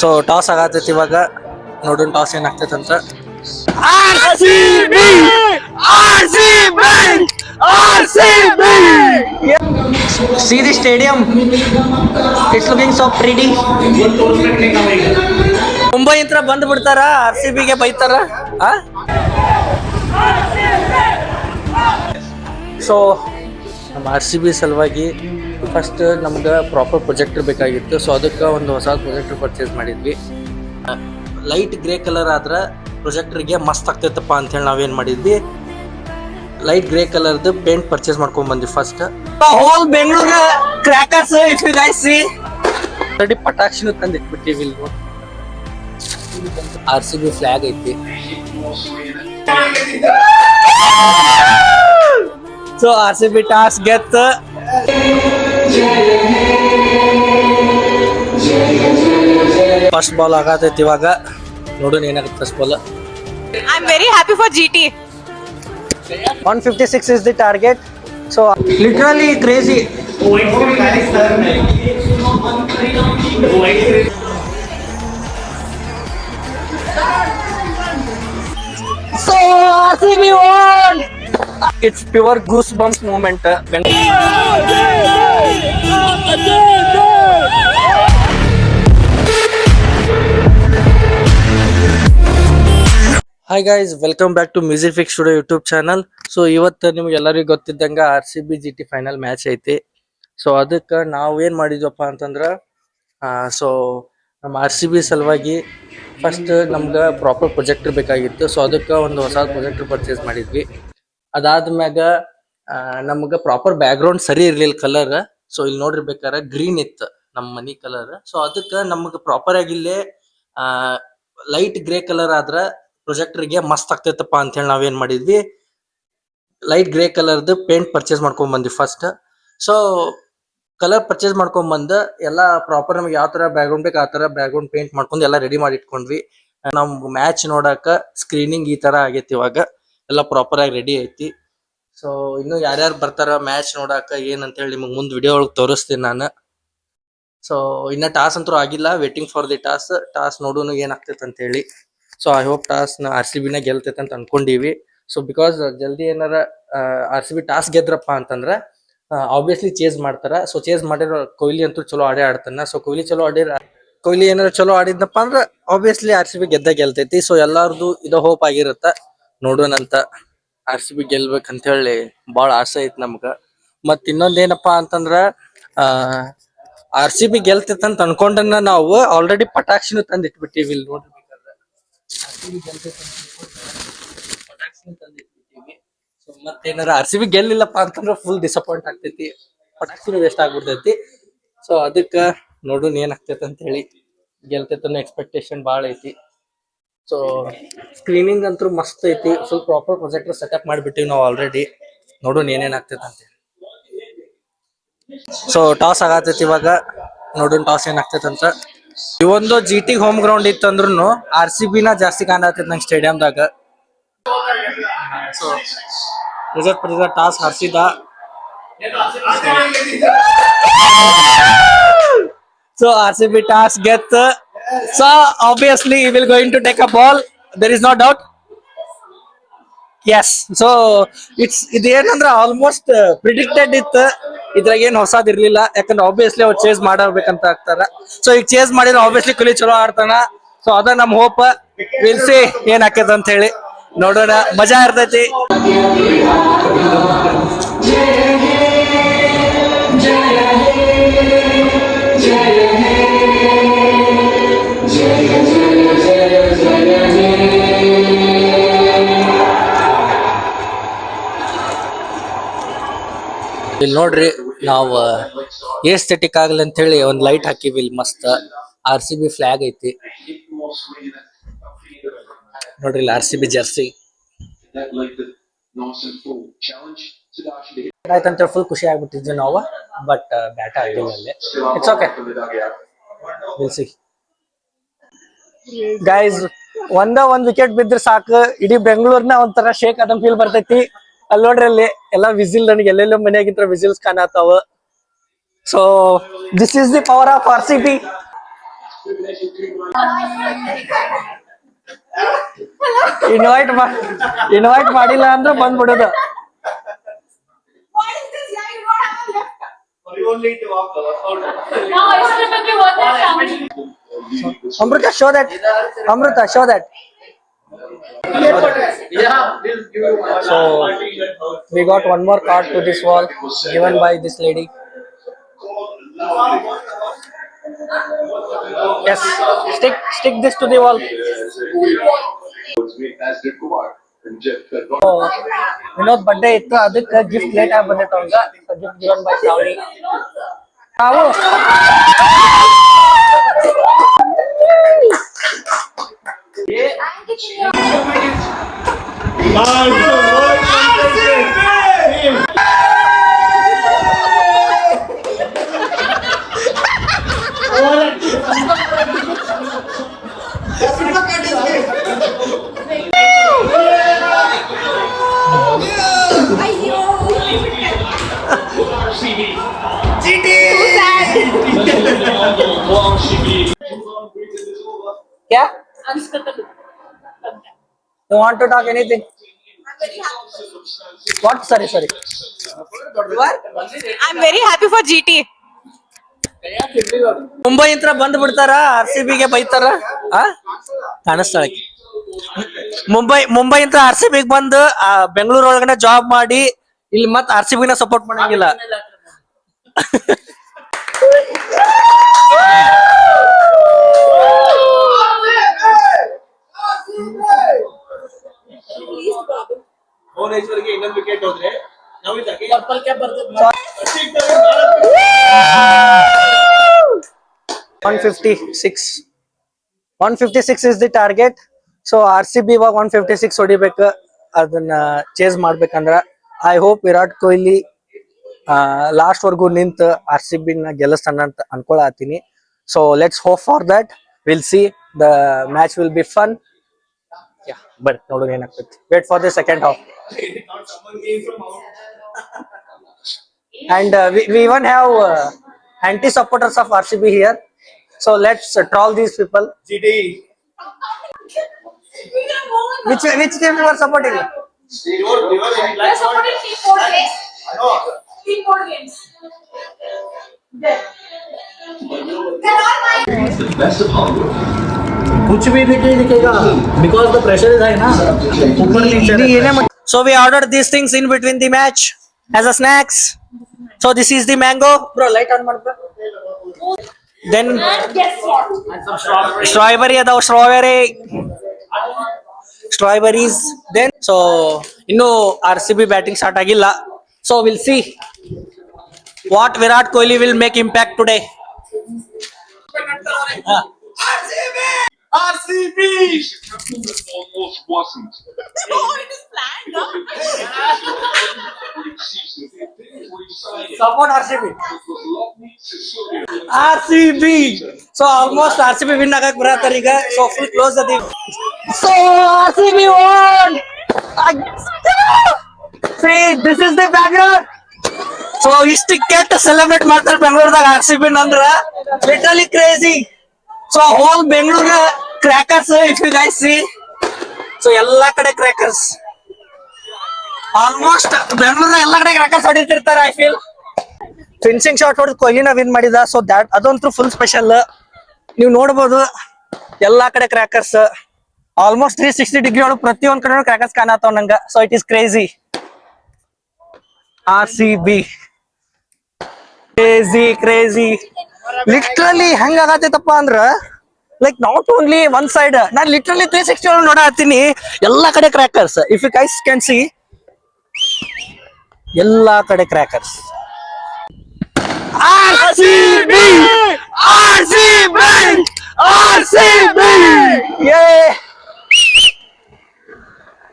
So toss ಆಗತೈತಿ ಇವಾಗ ನೋಡೋಣ ಟಾಸ್ ಏನಾಗ್ತೈತೆ ಅಂತ. See the stadium. It's looking so pretty. Mumbai ಇಂತ್ರ ಬಂದು ಬಿಡ್ತಾರ, RCB ಗೆ ಬೈತಾರ. ಸೊ ನಮ್ಮ RCB ಸಲುವಾಗಿ ಫಸ್ಟ್ ನಮ್ಗೆ ಪ್ರಾಪರ್ ಪ್ರೊಜೆಕ್ಟರ್ ಬೇಕಾಗಿತ್ತು. ಸೊ ಅದಕ್ಕೆ ಒಂದು ಹೊಸ ಪ್ರೊಜೆಕ್ಟರ್ ಪರ್ಚೇಸ್ ಮಾಡಿದ್ವಿ. ಲೈಟ್ ಗ್ರೇ ಕಲರ್ ಆದ್ರೆ ಪ್ರೊಜೆಕ್ಟರ್ಗೆ ಮಸ್ತ್ ಆಗ್ತೈತಪ್ಪ ಅಂತೇಳಿ ನಾವೇನು ಮಾಡಿದ್ವಿ, ಲೈಟ್ ಗ್ರೇ ಕಲರ್ದು ಪೇಂಟ್ ಪರ್ಚೇಸ್ ಮಾಡ್ಕೊಂಡ್ ಬಂದ್ವಿ. First whole Bengaluru crackers if you guys see already ಪಟಾಕ್ಷಿನೂ ತಂದು ಇಟ್ಬಿಟ್ಟಿವಿ. ಇಲ್ಲಿ RCB ಫ್ಲಾಗ್ ಐತಿ. ಸೊ RCB ಟಾಸ್ ಗೆತ್. ಫಸ್ಟ್ ಬಾಲ್ ಆಗತೈತಿ ಇವಾಗ, ನೋಡೋಣ ಏನಾಗುತ್ತೆ first ball. I'm very happy for GT. 156 is the target. So literally crazy. So RCB won. It's pure goosebumps moment. Hi guys, welcome back to music fix studio YouTube channel. So ಇವತ್ತು ನಿಮ್ಗೆ ಎಲ್ಲರಿಗೂ ಗೊತ್ತಿದ್ದಂಗ RCB GT final match ಐತಿ. So ಅದಕ್ಕೆ ನಾವು ಏನು ಮಾಡಿದ್ವಪ್ಪ ಅಂತಂದ್ರೆ, so ನಮ್ಮ RCB ಸಲುವಾಗಿ ಫಸ್ಟ್ ನಮ್ಗೆ ಪ್ರಾಪರ್ ಪ್ರೊಜೆಕ್ಟರ್ ಬೇಕಾಗಿತ್ತು. ಸೊ ಅದಕ್ಕೆ ಒಂದು ಹೊಸ ಪ್ರೊಜೆಕ್ಟರ್ ಪರ್ಚೇಸ್ ಮಾಡಿದ್ವಿ. ಅದಾದ್ಮ್ಯಾಗ ನಮ್ಗೆ ಪ್ರಾಪರ್ ಬ್ಯಾಕ್ಗ್ರೌಂಡ್ ಸರಿ ಇರ್ಲಿಲ್ಲ ಕಲರ್. ಸೊ ಇಲ್ಲಿ ನೋಡಿರ್ಬೇಕಾರೆ ಗ್ರೀನ್ ಇತ್ತು ನಮ್ಮ ಮನಿ ಕಲರ್. ಸೊ ಅದಕ್ಕೆ ನಮ್ಗೆ ಪ್ರಾಪರ್ ಆಗಿ ಇಲ್ಲೇ ಲೈಟ್ ಗ್ರೇ ಕಲರ್ ಆದ್ರೆ ಪ್ರೊಜೆಕ್ಟರ್ಗೆ ಮಸ್ತ್ ಆಗ್ತೈತಪ್ಪ ಅಂತ ಹೇಳಿ ನಾವೇನ್ ಮಾಡಿದ್ವಿ, ಲೈಟ್ ಗ್ರೇ ಕಲರ್ದು ಪೇಂಟ್ ಪರ್ಚೇಸ್ ಮಾಡ್ಕೊಂಡ್ ಬಂದ್ವಿ ಫಸ್ಟ್. ಸೊ ಕಲರ್ ಪರ್ಚೇಸ್ ಮಾಡ್ಕೊಂಡ್ ಬಂದು ಎಲ್ಲ ಪ್ರಾಪರ್ ನಮ್ಗೆ ಯಾವ ತರ ಬ್ಯಾಕ್ಗ್ರೌಂಡ್ ಬೇಕು ಆ ತರ ಬ್ಯಾಕ್ಗ್ರೌಂಡ್ ಪೇಂಟ್ ಮಾಡ್ಕೊಂಡು ಎಲ್ಲ ರೆಡಿ ಮಾಡಿ ಇಟ್ಕೊಂಡ್ವಿ. ನಮ್ ಮ್ಯಾಚ್ ನೋಡಾಕ ಸ್ಕ್ರೀನಿಂಗ್ ಈ ತರ ಆಗೈತಿ, ಇವಾಗ ಎಲ್ಲ ಪ್ರಾಪರ್ ಆಗಿ ರೆಡಿ ಐತಿ. ಸೊ ಇನ್ನು ಯಾರ್ಯಾರು ಬರ್ತಾರ ಮ್ಯಾಚ್ ನೋಡಾಕ ಏನಂತ ಹೇಳಿ ನಿಮ್ಗೆ ಮುಂದ್ ವಿಡಿಯೋ ಒಳಗೆ ತೋರಿಸ್ತೀನಿ ನಾನು. ಸೊ ಇನ್ನ ಟಾಸ್ ಅಂತೂ ಆಗಿಲ್ಲ, ವೇಟಿಂಗ್ ಫಾರ್ ದಿ ಟಾಸ್ ನೋಡೋನು ಏನಾಗ್ತೈತೆ ಅಂತ ಹೇಳಿ. So I hope toss RCB ನ ಗೆಲ್ತೈತೆ ಅಂತ ಅನ್ಕೊಂಡಿವಿ. ಸೊ ಬಿಕಾಸ್ ಜಲ್ದಿ ಏನಾರ RCB ಟಾಸ್ ಗೆದ್ರಪ್ಪ ಅಂತಂದ್ರ ಆಬ್ವಿಯಸ್ಲಿ ಚೇಸ್ ಮಾಡ್ತಾರ. ಸೊ ಚೇಸ್ ಮಾಡಿರೋ ಕೊಹ್ಲಿ ಅಂತೂ ಚಲೋ ಆಡೇ ಆಡ್ತಾನ. ಸೊ ಕೊಹ್ಲಿ ಏನಾರ ಚಲೋ ಆಡಿದ್ನಪ್ಪ ಅಂದ್ರ ಆಬ್ವಿಯಸ್ಲಿ RCB ಗೆಲ್ತೈತಿ. ಸೊ ಎಲ್ಲಾರ್ದು ಇದು ಹೋಪ್ ಆಗಿರುತ್ತ, ನೋಡೋಣಂತ RCB ಗೆಲ್ಬೇಕಂತ ಹೇಳಿ ಬಾಳ ಆಸೆ ಐತಿ ನಮ್ಗ. ಮತ್ ಇನ್ನೊಂದ್ ಏನಪ್ಪಾ ಅಂತಂದ್ರ RCB ಗೆಲ್ತೈತೆ ಅಂತ ಅನ್ಕೊಂಡನ್ನ ನಾವು ಆಲ್ರೆಡಿ ಪಟಾಕ್ಷಿನೂ ತಂದ್ ಇಟ್ಬಿಟ್ಟಿವಿ. ಇಲ್ಲಿ ನೋಡ್ರಿ, ಸೊ ಮತ್ತೇನಾರ RCB ಗೆಲ್ಲಿಲ್ಲಪ್ಪ ಅಂತಂದ್ರೆ ಫುಲ್ ಡಿಸಪಾಯಿಂಟ್ ಆಗ್ತೈತಿ, ಪಟಾಕ್ಷಿನೂ ವೇಸ್ಟ್ ಆಗ್ಬಿಡ್ತೈತಿ. ಸೊ ಅದಕ್ಕ ನೋಡೋಣ ಏನಾಗ್ತೈತೆ ಅಂತ ಹೇಳಿ. ಗೆಲ್ತೈತೆ ಅನ್ನೋ ಎಕ್ಸ್ಪೆಕ್ಟೇಷನ್ ಭಾಳ ಐತಿ. ಸೊ ಸ್ಕ್ರೀನಿಂಗ್ ಅಂತೂ ಮಸ್ತ್ ಐತಿ, ಫುಲ್ ಪ್ರಾಪರ್ ಪ್ರೊಜೆಕ್ಟರ್ ಸೆಟಪ್ ಮಾಡಿಬಿಟ್ಟಿವಿ ನಾವು ಆಲ್ರೆಡಿ. ನೋಡೋಣ ಏನೇನ್ ಆಗ್ತೈತೆ ಅಂತ ಹೇಳಿ. ಸೊ ಟಾಸ್ ಆಗತೈತಿ ಇವಾಗ, ನೋಡೋಣ ಟಾಸ್ ಏನಾಗ್ತೈತೆ ಅಂತ. ಈ ಒಂದು GT ಹೋಮ್ ಗ್ರೌಂಡ್ ಇತ್ತು ಅಂದ್ರೂ RCB ನ ಜಾಸ್ತಿ ಕಾಣತೈತಿ ನಂಗೆ ಸ್ಟೇಡಿಯಂದಾಗ. ಸೊ ಟಾಸ್ ಹರ್ಸಿದ. ಸೊ RCB ಟಾಸ್ ಗೆತ್. So obviously he will going to take a ball, there is no doubt. Yes, so ಇದೇನಂದ್ರ ಆಲ್ಮೋಸ್ಟ್ ಪ್ರಿಡಿಕ್ಟೆಡ್ ಇತ್ತು, ಇದ್ರಾಗ ಏನ್ ಹೊಸದ್ ಇರ್ಲಿಲ್ಲ. ಯಾಕಂದ್ರೆ ಆಬ್ವಿಯಸ್ಲಿ ಅವ್ರು ಚೇಸ್ ಮಾಡಬೇಕಂತ ಆಗ್ತಾರ. ಸೊ ಈಗ ಚೇಸ್ ಮಾಡಿದ್ರೆ ಆಬ್ವಿಯಸ್ಲಿ ಕೊಹ್ಲಿ ಚಲೋ ಆಡ್ತಾನ. ಸೊ ಅದ ನಮ್ ಹೋಪ್. ವಿಲ್ ಸಿ ಏನ್ ಆಕೈತೆ ಅಂತ ಹೇಳಿ, ನೋಡೋಣ, ಮಜಾ ಇರ್ತೈತಿ. ಇಲ್ಲಿ ನೋಡ್ರಿ, ನಾವು ಏಸ್ಥೆಟಿಕ್ ಆಗಲಿ ಅಂತ ಹೇಳಿ ಒಂದ್ ಲೈಟ್ ಹಾಕಿವಿ ಇಲ್ಲಿ ಮಸ್ತ್. RCB ಫ್ಲಾಗ್ ಐತಿ ನೋಡ್ರಿ, ಇಲ್ಲಿ RCB ಜರ್ಸಿ ಆಯ್ತಂತ ಫುಲ್ ಖುಷಿ ಆಗ್ಬಿಟ್ಟಿದ್ವಿ ನಾವು. ಬಟ್ ಬ್ಯಾಟ್ ಆಗಿಲ್ಲ ಅಲ್ಲಿ. It's okay, will see guys. ಒಂದ್ ವಿಕೆಟ್ ಬಿದ್ರೆ ಸಾಕು, ಇಡೀ ಬೆಂಗಳೂರ್ನ ಒಂಥರ ಶೇಕ್ ಆದಂಗ್ ಫೀಲ್ ಬರ್ತೈತಿ. ಅಲ್ಲಿ ನೋಡ್ರಿ, ಅಲ್ಲಿ ಎಲ್ಲಾ ವಿಸಿಲ್, ನನಗೆ ಎಲ್ಲೆಲ್ಲೋ ಮನೆಯಾಗಿದ್ರ ವಿಸಿಲ್ಸ್ ಕಾಣತಾವ. So this is the power of RCB. Invite ಮಾಡಿಲ್ಲ ಅಂದ್ರೆ ಬಂದ್ಬಿಡೋದು. What is this? Yeah, you don't have a left. You only to walk over. No, I still have to watch that sound. Amrita, show that. So we got one more card to this wall given by this lady. Yes, stick this to the wall. So Vinod birthday ಇತ್ತು, ಅದಕ್ಕೆ gift late ಆಗಿ ಬಂದಿತ್ತು ಅವಂಗ. Gift given by Shravani. ನಾವು क्या? You want to talk anything? What? Sorry. I'm very happy for GT. Mumbai ಇಂತ್ರ ಬಂದ್ ಬಿಡ್ತಾರ, RCB ಗೆ ಬೈತಾರ. ಕಾಣಿಸ್ತಾಳೆ ಮುಂಬೈ ಇಂತ್ರ RCB ಗೆ ಬಂದು ಬೆಂಗಳೂರು ಒಳಗಡೆ ಜಾಬ್ ಮಾಡಿ ಇಲ್ಲಿ ಮತ್ RCB ನ ಸಪೋರ್ಟ್ ಮಾಡಂಗಿಲ್ಲ. ಭುವನೇಶ್ವರ್ಗೆ ಇನ್ನೊಂದು ವಿಕೆಟ್ ಹೋದ್ರೆ ನಾವು 156 is the target. So RCB ಇವಾಗ 156 ಹೊಡಿಬೇಕು. ಅದನ್ನ ಚೇಸ್ ಮಾಡ್ಬೇಕಂದ್ರ I hope Virat Kohli last ವರ್ಗು ನಿಂತ RCB ನ ಗೆಲ್ಲಿಸ್ತಾನ ಅಂತ ಅನ್ಕೊಳತೀನಿ. So let's hope for that. Will see. The match will be fun. But ನೋಡೋಣ ಏನಾಗ್ತೈತಿ. Wait for the second half. And we even have anti supporters of RCB here. So let's troll these people. GT. Which team you are supporting? We're supporting team board games. Team board games. They're all mine. कुछ भी दिखेगा because the pressure is high ना ऊपर नीचे So we ordered these things in between the match as a snacks. So this is the mango. Bro, light on maಡು bro. Then And guess what? strawberries. Then so ಇನ್ನು RCB batting start ಆಗಿಲ್ಲ. So we'll see what Virat Kohli will make impact today. RCB. Almost wasn't. No, it is planned. No? Support RCB. RCB. So almost RCB win ಆಗಕ್ ಬರತ್ತಾರೆ ಈಗ. So full close ಅದಿ. So RCB won. See, this is the background. So ಇಷ್ಟು ಕೆಟ್ಟ celebrate ಮಾಡ್ತಾರೆ ಬೆಂಗಳೂರದಾಗ RCB ಅಂದ್ರ literally crazy. So whole Bengaluru crackers, if you guys see. So ಎಲ್ಲಾ ಕಡೆ crackers. Almost ಬೆಂಗಳೂರ ಎಲ್ಲಾ ಕಡೆ ಕ್ರಾಕರ್ಸ್ ಹೊಡಿತಿರ್ತಾರೆ. ಐ ಫೀಲ್ ಫಿನಿಶಿಂಗ್ ಶಾಟ್ ಹೊಡೆದು ಕೊಹ್ಲಿನ ವಿನ್ ಮಾಡಿದ. ಸೊ ದ್ಯಾಟ್ ಅದಂತೂ ಫುಲ್ ಸ್ಪೆಷಲ್. ನೀವು ನೋಡ್ಬೋದು ಎಲ್ಲಾ ಕಡೆ ಕ್ರಾಕರ್ಸ್. ಆಲ್ಮೋಸ್ಟ್ 360 ಡಿಗ್ರಿ ಒಳಗೆ ಪ್ರತಿಯೊಂದ್ ಕಡೆ ಕ್ರಾಕರ್ಸ್ ಕಾಣತಾವ ನಂಗ. So it is crazy. RCB crazy literally ಹೆಂಗ ಆಗತೈತಪ್ಪ ಅಂದ್ರ like not only one side. ನಾನ್ ಲಿಟ್ರಲಿ 360 ಒಳಗೆ ನೋಡತ್ತೀನಿ ಎಲ್ಲಾ ಕಡೆ crackers. If you guys can see ಎಲ್ಲಾ ಕಡೆ crackers. RCB yeah.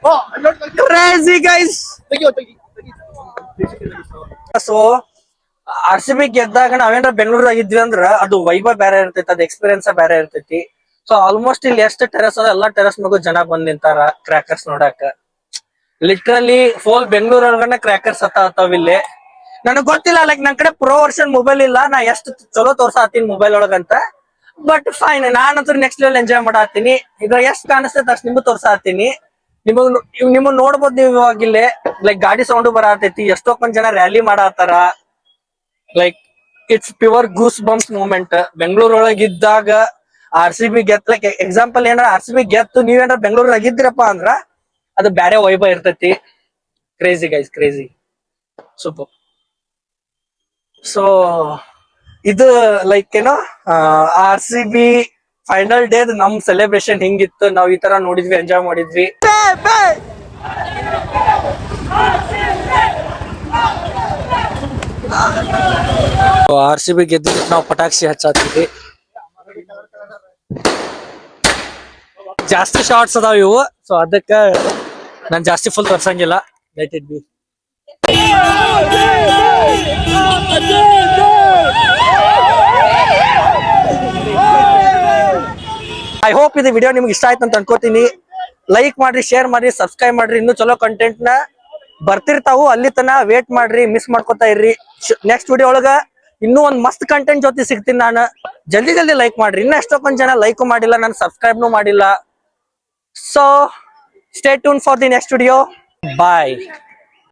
Oh, crazy guys. So RCB ಗೆದ್ದಾಗ ನಾವೇನ್ರ ಬೆಂಗಳೂರಾಗ ಇದ್ವಿ ಅಂದ್ರ ಅದು ವೈಭವ ಬೇರೆ ಇರ್ತೈತಿ, ಅದು ಎಕ್ಸ್ಪೀರಿಯನ್ಸ್ ಬೇರೆ ಇರ್ತೈತಿ. ಸೊ ಆಲ್ಮೋಸ್ಟ್ ಇಲ್ಲಿ ಎಷ್ಟು ಟೆರಸ್ ಅದ ಎಲ್ಲಾ ಟೆರಸ್ ಮ್ಯಾಗು ಜನ ಬಂದ್ ನಿಂತಾರ ಕ್ರಾಕರ್ಸ್ ನೋಡಾಕ. ಲಿಟ್ರಲಿ ಫೋಲ್ ಬೆಂಗಳೂರ್ ಒಳಗಡೆ ಕ್ರಾಕರ್ಸ್ ಹತ್ತಾವ್ ಇಲ್ಲಿ. ನನಗ್ ಗೊತ್ತಿಲ್ಲ ಲೈಕ್ ನನ್ ಕಡೆ ಪ್ರೋ ವರ್ಷನ್ ಮೊಬೈಲ್ ಇಲ್ಲ, ನಾ ಎಷ್ಟು ಚಲೋ ತೋರ್ಸಾತೀನಿ ಮೊಬೈಲ್ ಒಳಗಂತ. ಬಟ್ ಫೈನ್, ನಾನಂತೂ ನೆಕ್ಸ್ಟ್ ಲೆವೆಲ್ ಎಂಜಾಯ್ ಮಾಡತ್ತೀನಿ. ಈಗ ಎಷ್ಟ್ ಕಾಣಿಸ್ತೈತೆ ಅಷ್ಟು ನಿಮ್ಗೆ ತೋರ್ಸಾತೀನಿ. ನಿಮಗ್ ನೋಡ್ಬೋದು ನೀವು ಇವಾಗಿಲ್ಲೇ ಲೈಕ್ ಗಾಡಿ ಸೌಂಡ್ ಬರತೈತಿ, ಎಷ್ಟೊಂದ್ ಜನ ರ್ಯಾಲಿ ಮಾಡತ್ತಾರ. Like it's pure goose bumps moment. Bengaluru ಒಳಗಿದ್ದಾಗ RCB ಗೆತ್, ಲೈಕ್ ಎಕ್ಸಾಂಪಲ್ ಏನಾರ RCB ಗೆತ್ತು ನೀವೇನಾರ ಬೆಂಗಳೂರಾಗ ಇದ್ರಪ್ಪ ಅಂದ್ರ ಅದು ಬ್ಯಾರೆ ವೈಭವ ಇರ್ತೈತಿ. Crazy guys, crazy, super. So ಇದು ಲೈಕ್ ಏನೋ RCB ಫೈನಲ್ ಡೇ ನಮ್ ಸೆಲೆಬ್ರೇಷನ್ ಹಿಂಗಿತ್ತು. ನಾವ್ ಈ ತರ ನೋಡಿದ್ವಿ, ಎಂಜಾಯ್ ಮಾಡಿದ್ವಿ. RCB ಗೆದ್ದಿದ್ದಕ್ಕೆ ನಾವು ಪಟಾಕ್ಷಿ ಹಚ್ಚಾತೀವಿ. ಜಾಸ್ತಿ ಶಾರ್ಟ್ಸ್ ಅದಾವ ಇವು, ಸೊ ಅದಕ್ಕ ನಾನ್ ಜಾಸ್ತಿ ಫುಲ್ ತರ್ಸಂಗಿಲ್ಲ. Let it be. I hope ಇದು ವಿಡಿಯೋ ನಿಮ್ಗೆ ಇಷ್ಟ ಆಯ್ತು ಅಂತ ಅನ್ಕೋತೀನಿ. ಲೈಕ್ ಮಾಡ್ರಿ, ಶೇರ್ ಮಾಡ್ರಿ, ಸಬ್ಸ್ಕ್ರೈಬ್ ಮಾಡ್ರಿ. ಇನ್ನೂ ಚಲೋ ಕಂಟೆಂಟ್ ನ ಬರ್ತಿರ್ತಾವು, ಅಲ್ಲಿ ತನ ವೇಟ್ ಮಾಡ್ರಿ, ಮಿಸ್ ಮಾಡ್ಕೊತಾ ಇರ್ರಿ. ನೆಕ್ಸ್ಟ್ ವಿಡಿಯೋ ಒಳಗ ಇನ್ನೂ ಒಂದ್ ಮಸ್ತ್ ಕಂಟೆಂಟ್ ಜೊತೆ ಸಿಗ್ತೀನಿ ನಾನು. ಜಲ್ದಿ ಲೈಕ್ ಮಾಡ್ರಿ. ಇನ್ನ ಎಷ್ಟೊಂದ್ ಜನ ಲೈಕ್ ಮಾಡಿಲ್ಲ, ನಾನು ಸಬ್ಸ್ಕ್ರೈಬ್ನು ಮಾಡಿಲ್ಲ. So stay tune for the next video. Bye.